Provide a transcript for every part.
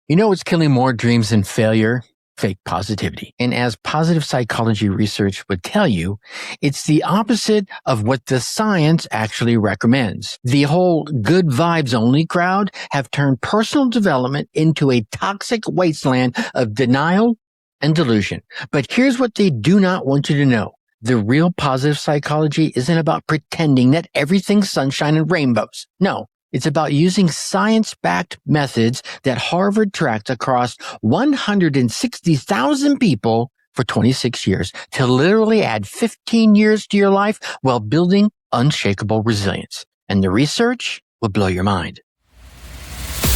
You know what's killing more dreams than failure? Fake positivity. And as positive psychology research would tell you, it's the opposite of what the science actually recommends. The whole good vibes only crowd have turned personal development into a toxic wasteland of denial and delusion. But here's what they do not want you to know. The real positive psychology isn't about pretending that everything's sunshine and rainbows. No. It's about using science-backed methods that Harvard tracked across 160,000 people for 26 years to literally add 15 years to your life while building unshakable resilience. And the research will blow your mind.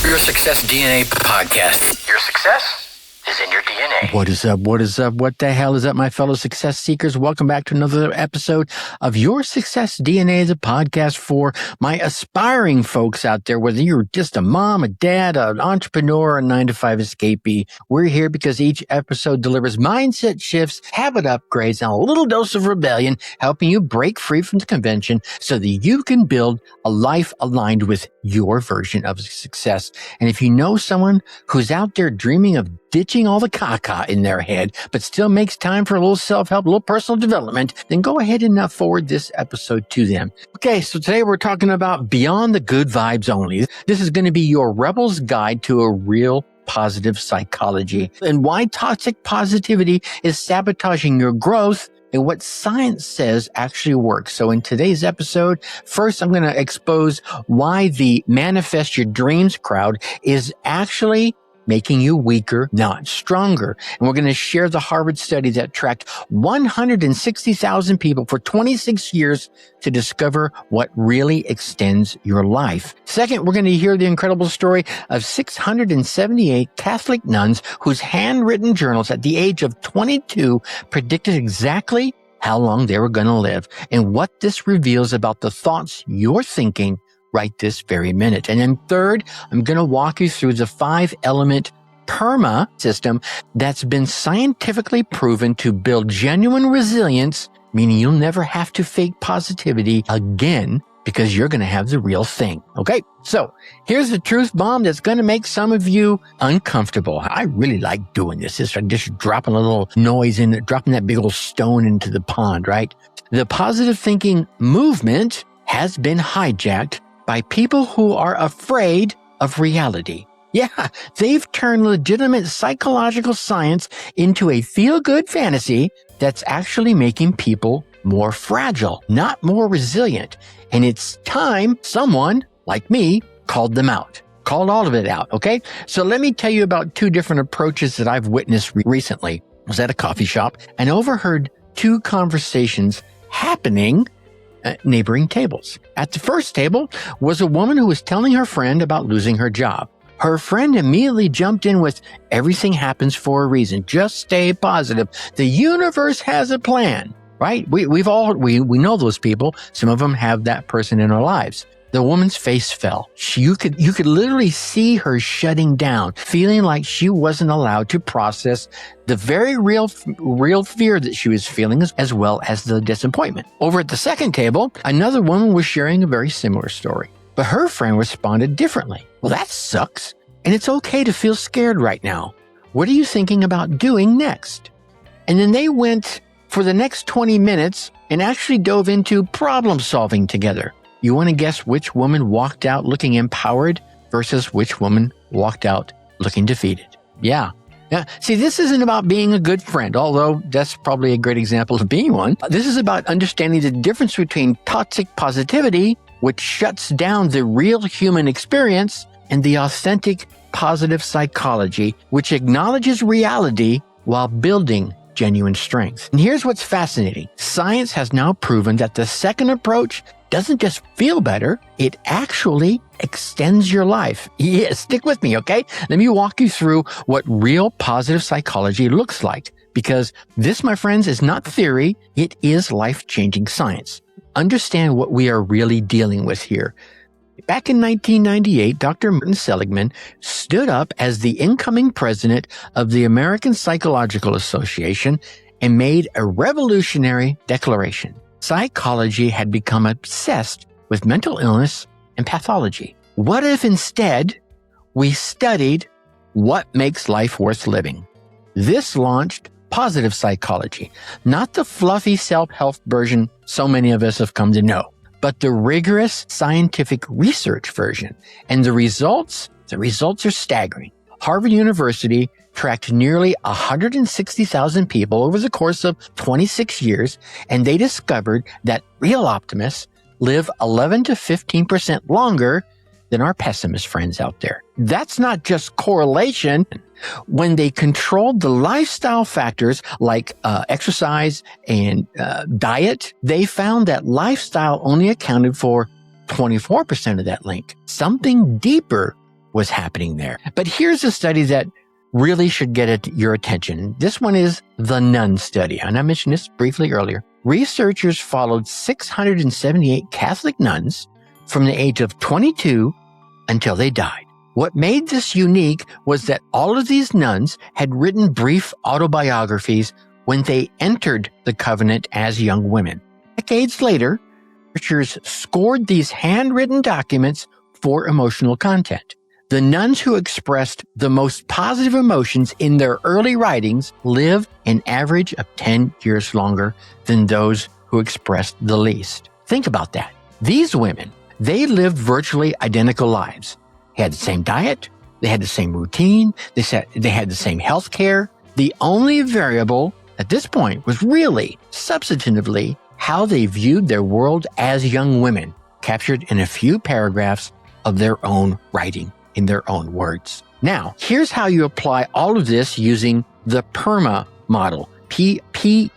Your Success DNA podcast. Your success is in your DNA. What is up? What is up? What the hell is up, my fellow success seekers? Welcome back to another episode of Your Success DNA, the podcast for my aspiring folks out there, whether you're just a mom, a dad, an entrepreneur, a 9-to-5 escapee. We're here because each episode delivers mindset shifts, habit upgrades, and a little dose of rebellion, helping you break free from the convention so that you can build a life aligned with your version of success. And if you know someone who's out there dreaming of ditching all the caca in their head, but still makes time for a little self-help, a little personal development, then go ahead and forward this episode to them. Okay, so today we're talking about beyond the good vibes only. This is going to be your rebel's guide to a real positive psychology and why toxic positivity is sabotaging your growth and what science says actually works. So in today's episode, first I'm going to expose why the manifest your dreams crowd is actually making you weaker, not stronger. And we're going to share the Harvard study that tracked 160,000 people for 26 years to discover what really extends your life. Second, we're going to hear the incredible story of 678 Catholic nuns whose handwritten journals at the age of 22 predicted exactly how long they were going to live and what this reveals about the thoughts you're thinking right this very minute. And then third, I'm going to walk you through the 5-element PERMA system that's been scientifically proven to build genuine resilience, meaning you'll never have to fake positivity again because you're going to have the real thing. Okay, so here's the truth bomb that's going to make some of you uncomfortable. I really like doing this. It's just dropping a little noise in it, dropping that big old stone into the pond, right? The positive thinking movement has been hijacked by people who are afraid of reality. Yeah, they've turned legitimate psychological science into a feel-good fantasy that's actually making people more fragile, not more resilient. And it's time someone, like me, called them out. Called all of it out, okay? So let me tell you about 2 different approaches that I've witnessed recently. I was at a coffee shop and overheard 2 conversations happening at neighboring tables. At the first table was a woman who was telling her friend about losing her job. Her friend immediately jumped in with, everything happens for a reason. Just stay positive. The universe has a plan, right? We know those people. Some of them have that person in our lives. The woman's face fell. You could literally see her shutting down, feeling like she wasn't allowed to process the very real fear that she was feeling, as well as the disappointment. Over at the second table, another woman was sharing a very similar story, but her friend responded differently. Well, that sucks, and it's okay to feel scared right now. What are you thinking about doing next? And then they went for the next 20 minutes and actually dove into problem solving together. You want to guess which woman walked out looking empowered versus which woman walked out looking defeated? Yeah. See, this isn't about being a good friend, although that's probably a great example of being one. This is about understanding the difference between toxic positivity, which shuts down the real human experience, and the authentic positive psychology, which acknowledges reality while building genuine strength. And here's what's fascinating. Science has now proven that the second approach doesn't just feel better, it actually extends your life. Yeah, stick with me, okay? Let me walk you through what real positive psychology looks like, because this, my friends, is not theory, it is life-changing science. Understand what we are really dealing with here. Back in 1998, Dr. Martin Seligman stood up as the incoming president of the American Psychological Association and made a revolutionary declaration. Psychology had become obsessed with mental illness and pathology. What if instead we studied what makes life worth living. This launched positive psychology, not the fluffy self-help version so many of us have come to know, but the rigorous scientific research version. And the results are staggering. Harvard University tracked nearly 160,000 people over the course of 26 years, and they discovered that real optimists live 11 to 15% longer than our pessimist friends out there. That's not just correlation. When they controlled the lifestyle factors like exercise and diet, they found that lifestyle only accounted for 24% of that link. Something deeper was happening there. But here's a study that really should get your attention. This one is the Nun Study, and I mentioned this briefly earlier. Researchers followed 678 Catholic nuns from the age of 22 until they died. What made this unique was that all of these nuns had written brief autobiographies when they entered the covenant as young women. Decades later, researchers scored these handwritten documents for emotional content. The nuns who expressed the most positive emotions in their early writings lived an average of 10 years longer than those who expressed the least. Think about that. These women, they lived virtually identical lives. They had the same diet. They had the same routine. They had the same health care. The only variable at this point was really, substantively, how they viewed their world as young women, captured in a few paragraphs of their own writing, in their own words. Now, here's how you apply all of this using the PERMA model, P-E-R-M-A.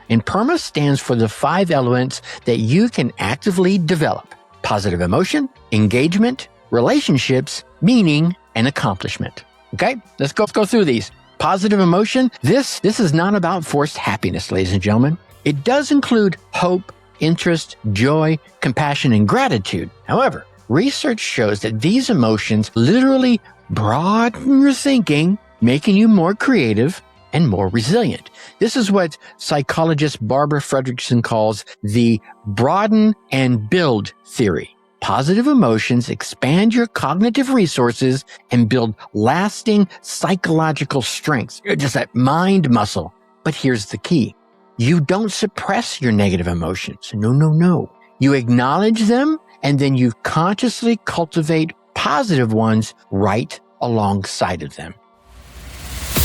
And PERMA stands for the 5 elements that you can actively develop: positive emotion, engagement, relationships, meaning, and accomplishment. Okay, let's go through these. Positive emotion. This is not about forced happiness, ladies and gentlemen. It does include hope, interest, joy, compassion, and gratitude. However, research shows that these emotions literally broaden your thinking, making you more creative and more resilient. This is what psychologist Barbara Fredrickson calls the broaden and build theory. Positive emotions expand your cognitive resources and build lasting psychological strength. Just that mind muscle. But here's the key. You don't suppress your negative emotions. No. You acknowledge them, and then you consciously cultivate positive ones right alongside of them.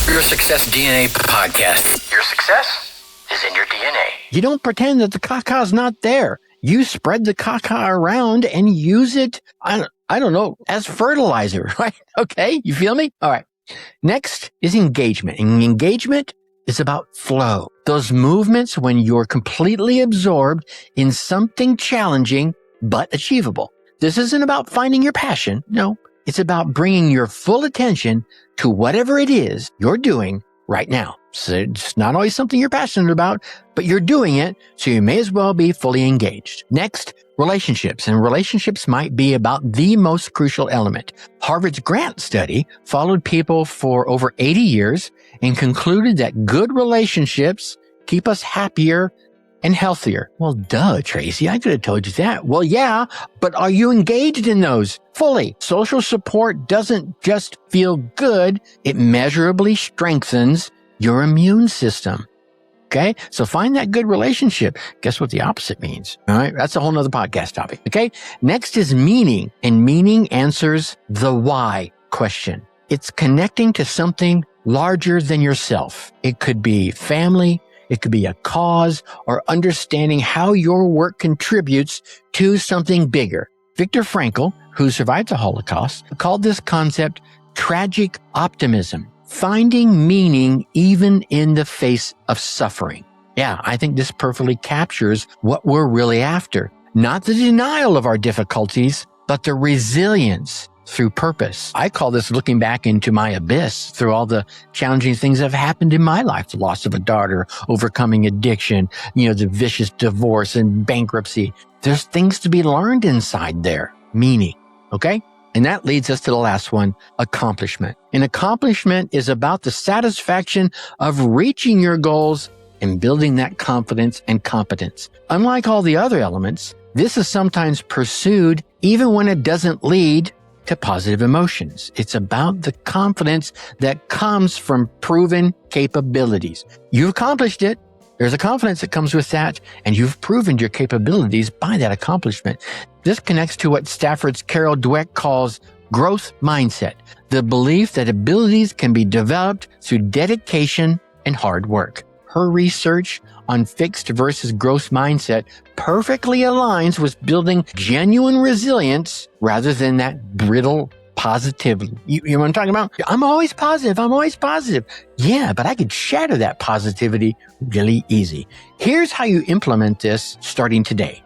Your Success DNA podcast. Your success is in your DNA. You don't pretend that the caca's not there. You spread the caca around and use it, I don't know, as fertilizer, right? Okay, you feel me? All right. Next is engagement. And engagement is about flow. Those movements when you're completely absorbed in something challenging but achievable. This isn't about finding your passion. No, it's about bringing your full attention to whatever it is you're doing right now. So it's not always something you're passionate about, but you're doing it, so you may as well be fully engaged. Next, relationships. And relationships might be about the most crucial element. Harvard's Grant study followed people for over 80 years and concluded that good relationships keep us happier and healthier. Well, duh, Tracy, I could have told you that. Well, yeah, but are you engaged in those fully? Social support doesn't just feel good, it measurably strengthens your immune system. Okay, so find that good relationship. Guess what the opposite means? All right, that's a whole nother podcast topic. Okay, next is meaning, and meaning answers the why question. It's connecting to something larger than yourself. It could be family, it could be a cause, or understanding how your work contributes to something bigger. Viktor Frankl, who survived the Holocaust, called this concept tragic optimism. Finding meaning even in the face of suffering. Yeah, I think this perfectly captures what we're really after. Not the denial of our difficulties, but the resilience through purpose. I call this looking back into my abyss through all the challenging things that have happened in my life. The loss of a daughter, overcoming addiction, the vicious divorce and bankruptcy. There's things to be learned inside there. Meaning, okay? And that leads us to the last one, accomplishment. An accomplishment is about the satisfaction of reaching your goals and building that confidence and competence. Unlike all the other elements, this is sometimes pursued even when it doesn't lead to positive emotions. It's about the confidence that comes from proven capabilities. You've accomplished it. There's a confidence that comes with that, and you've proven your capabilities by that accomplishment. This connects to what Stafford's Carol Dweck calls growth mindset, the belief that abilities can be developed through dedication and hard work. Her research on fixed versus growth mindset perfectly aligns with building genuine resilience rather than that brittle positivity. You know what I'm talking about? I'm always positive. I'm always positive. Yeah, but I could shatter that positivity really easy. Here's how you implement this starting today.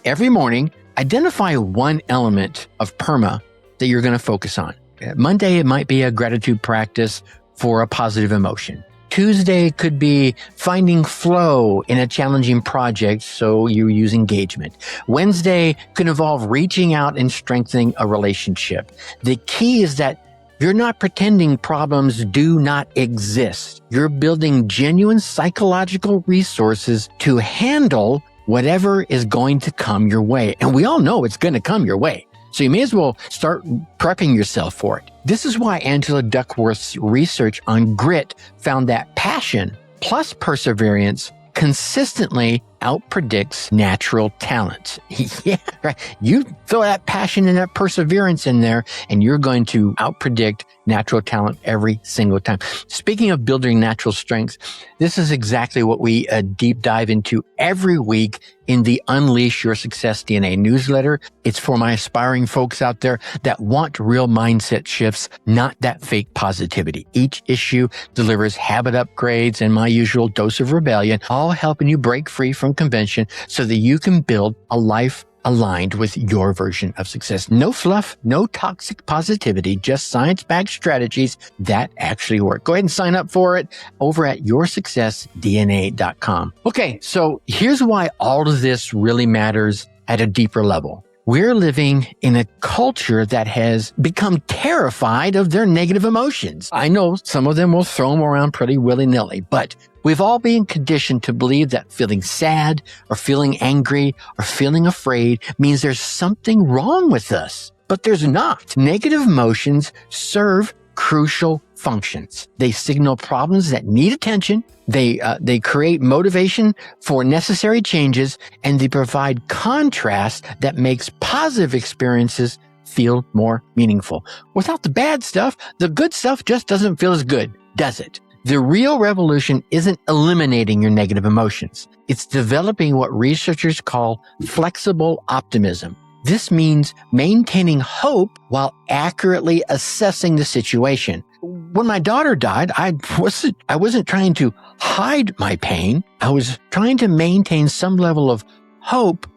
Every morning, identify one element of PERMA that you're going to focus on. Monday, it might be a gratitude practice for a positive emotion. Tuesday could be finding flow in a challenging project, so you use engagement. Wednesday could involve reaching out and strengthening a relationship. The key is that you're not pretending problems do not exist. You're building genuine psychological resources to handle whatever is going to come your way. And we all know it's going to come your way. So you may as well start prepping yourself for it. This is why Angela Duckworth's research on grit found that passion plus perseverance consistently outpredicts natural talent. Yeah, right. You throw that passion and that perseverance in there, and you're going to outpredict natural talent every single time. Speaking of building natural strengths, this is exactly what we deep dive into every week in the Unleash Your Success DNA newsletter. It's for my aspiring folks out there that want real mindset shifts, not that fake positivity. Each issue delivers habit upgrades and my usual dose of rebellion, all helping you break free from convention so that you can build a life aligned with your version of success. No fluff, no toxic positivity, just science-backed strategies that actually work. Go ahead and sign up for it over at yoursuccessdna.com. Okay, so here's why all of this really matters at a deeper level. We're living in a culture that has become terrified of their negative emotions. I know some of them will throw them around pretty willy-nilly, but we've all been conditioned to believe that feeling sad or feeling angry or feeling afraid means there's something wrong with us. But there's not. Negative emotions serve crucial functions. They signal problems that need attention. They create motivation for necessary changes, and they provide contrast that makes positive experiences feel more meaningful. Without the bad stuff, the good stuff just doesn't feel as good, does it? The real revolution isn't eliminating your negative emotions. It's developing what researchers call flexible optimism. This means maintaining hope while accurately assessing the situation. When my daughter died, I wasn't trying to hide my pain. I was trying to maintain some level of hope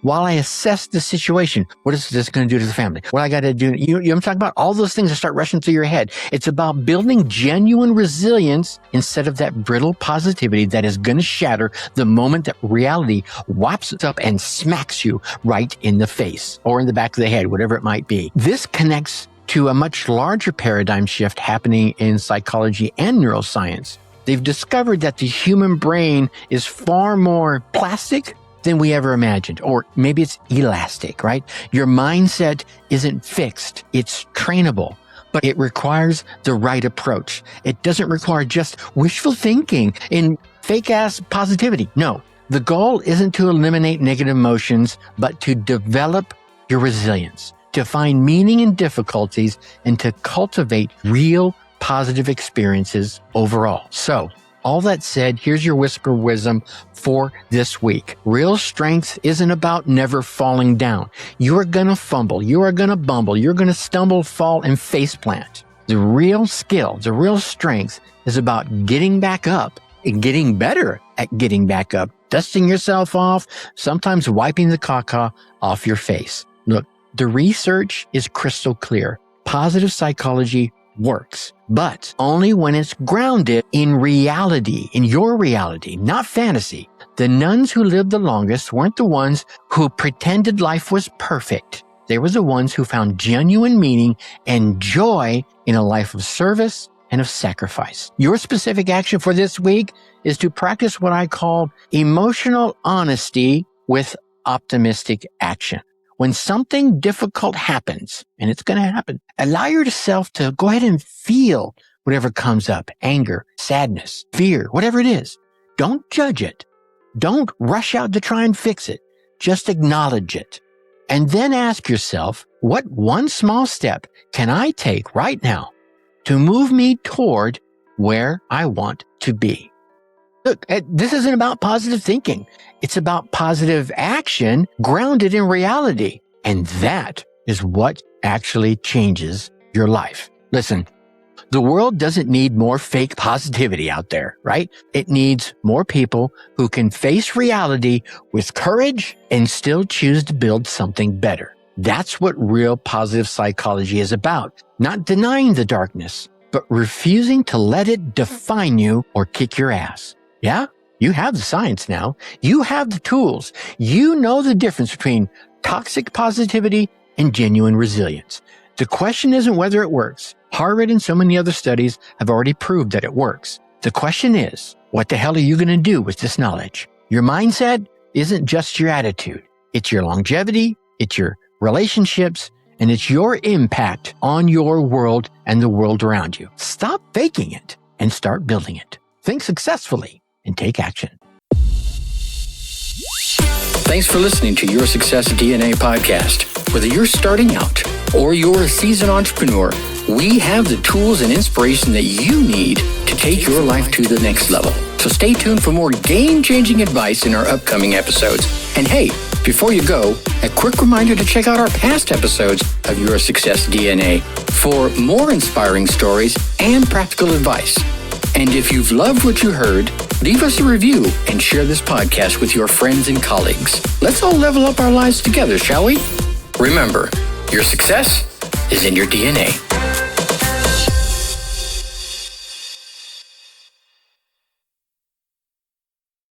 while I assessed the situation. What is this going to do to the family? What I got to do? You know what I'm talking about? All those things that start rushing through your head. It's about building genuine resilience instead of that brittle positivity that is going to shatter the moment that reality whops up and smacks you right in the face or in the back of the head, whatever it might be. This connects to a much larger paradigm shift happening in psychology and neuroscience. They've discovered that the human brain is far more plastic than we ever imagined, or maybe it's elastic, right? Your mindset isn't fixed. It's trainable, but it requires the right approach. It doesn't require just wishful thinking and fake-ass positivity. No, the goal isn't to eliminate negative emotions, but to develop your resilience, to find meaning in difficulties, and to cultivate real positive experiences overall. So, all that said, here's your Whiskered Wisdom for this week. Real strength isn't about never falling down. You are going to fumble. You are going to bumble. You're going to stumble, fall, and faceplant. The real skill, the real strength is about getting back up and getting better at getting back up, dusting yourself off, sometimes wiping the caca off your face. Look, the research is crystal clear. Positive psychology works, but only when it's grounded in reality, in your reality, not fantasy. The nuns who lived the longest weren't the ones who pretended life was perfect. They were the ones who found genuine meaning and joy in a life of service and of sacrifice. Your specific action for this week is to practice what I call emotional honesty with optimistic action. when something difficult happens, and it's going to happen, allow yourself to go ahead and feel whatever comes up, anger, sadness, fear, whatever it is. Don't judge it. Don't rush out to try and fix it. Just acknowledge it. And then ask yourself, what one small step can I take right now to move me toward where I want to be? Look, this isn't about positive thinking. It's about positive action grounded in reality. And that is what actually changes your life. Listen, the world doesn't need more fake positivity out there, right? It needs more people who can face reality with courage and still choose to build something better. That's what real positive psychology is about. Not denying the darkness, but refusing to let it define you or kick your ass. Yeah, you have the science now. You have the tools. You know the difference between toxic positivity and genuine resilience. The question isn't whether it works. Harvard and so many other studies have already proved that it works. The question is, what the hell are you going to do with this knowledge? Your mindset isn't just your attitude. It's your longevity, it's your relationships, and it's your impact on your world and the world around you. Stop faking it and start building it. Think successfully and take action. Thanks for listening to Your Success DNA podcast. Whether you're starting out or you're a seasoned entrepreneur, we have the tools and inspiration that you need to take your life to the next level. So stay tuned for more game-changing advice in our upcoming episodes. And hey, before you go, a quick reminder to check out our past episodes of Your Success DNA for more inspiring stories and practical advice. And if you've loved what you heard, leave us a review and share this podcast with your friends and colleagues. Let's all level up our lives together, shall we? Remember, your success is in your DNA.